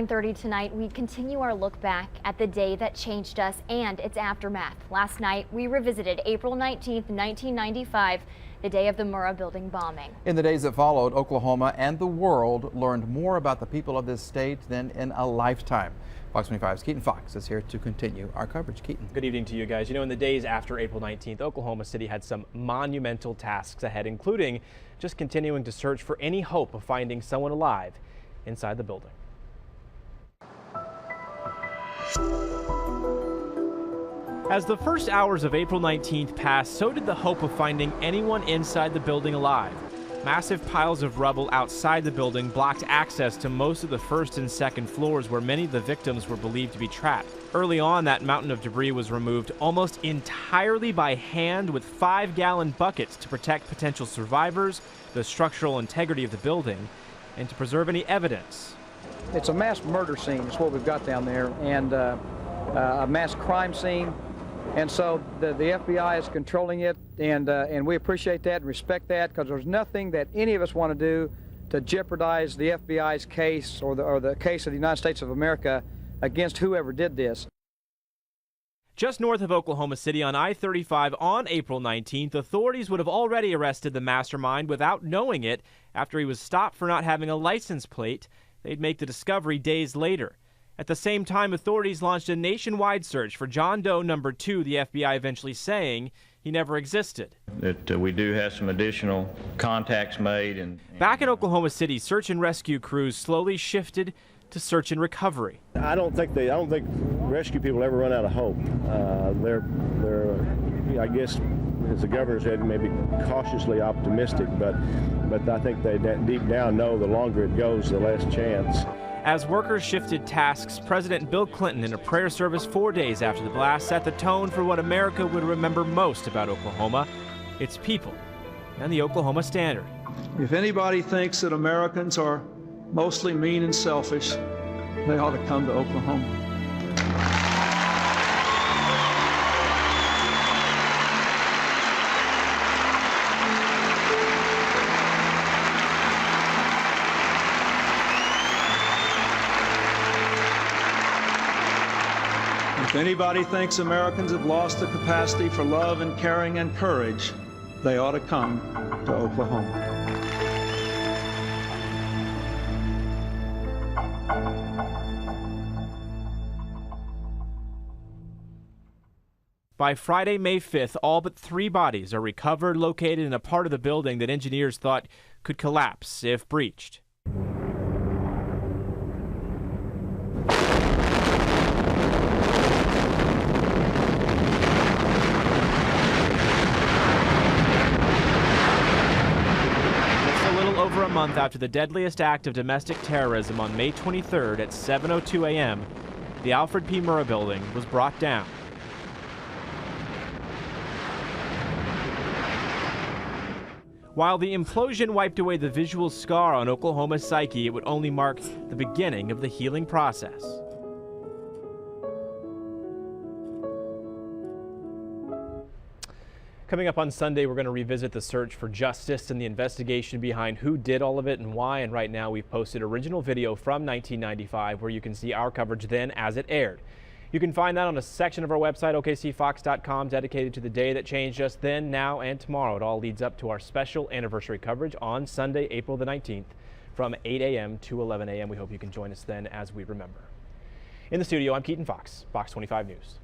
9:30 tonight, we continue our look back at the day that changed us and its aftermath. Last night, we revisited April 19th, 1995, the day of the Murrah building bombing. In the days that followed, Oklahoma and the world learned more about the people of this state than in a lifetime. Fox 25's Keaton Fox is here to continue our coverage. Keaton. Good evening to you guys. You know, in the days after April 19th, Oklahoma City had some monumental tasks ahead, including just continuing to search for any hope of finding someone alive inside the building. As the first hours of April 19th passed, so did the hope of finding anyone inside the building alive. Massive piles of rubble outside the building blocked access to most of the first and second floors where many of the victims were believed to be trapped. Early on, that mountain of debris was removed almost entirely by hand with 5-gallon buckets to protect potential survivors, the structural integrity of the building, and to preserve any evidence. It's a mass murder scene is what we've got down there, and a mass crime scene. And so the FBI is controlling it, and we appreciate that and respect that, because there's nothing that any of us want to do to jeopardize the FBI's case or the case of the United States of America against whoever did this. Just north of Oklahoma City on I-35 on April 19th, authorities would have already arrested the mastermind without knowing it after he was stopped for not having a license plate. They'd make the discovery days later. At the same time, authorities launched a nationwide search for John Doe number 2, the FBI eventually saying he never existed. That we do have some additional contacts made. Back in Oklahoma City, search and rescue crews slowly shifted to search and recovery. I don't think rescue people ever run out of hope. They're I guess, as the governor said, maybe cautiously optimistic, but I think they deep down know the longer it goes, the less chance. As workers shifted tasks, President Bill Clinton, in a prayer service 4 days after the blast, set the tone for what America would remember most about Oklahoma, its people, and the Oklahoma Standard. If anybody thinks that Americans are mostly mean and selfish, they ought to come to Oklahoma. If anybody thinks Americans have lost the capacity for love and caring and courage, they ought to come to Oklahoma. By Friday, May 5th, all but 3 bodies are recovered, located in a part of the building that engineers thought could collapse if breached. Over a month after the deadliest act of domestic terrorism on May 23rd at 7:02 a.m., the Alfred P. Murrah building was brought down. While the implosion wiped away the visual scar on Oklahoma's psyche, it would only mark the beginning of the healing process. Coming up on Sunday, we're going to revisit the search for justice and the investigation behind who did all of it and why. And right now, we've posted original video from 1995 where you can see our coverage then as it aired. You can find that on a section of our website, OKCFox.com, dedicated to the day that changed us then, now, and tomorrow. It all leads up to our special anniversary coverage on Sunday, April the 19th from 8 a.m. to 11 a.m. We hope you can join us then as we remember. In the studio, I'm Keaton Fox, Fox 25 News.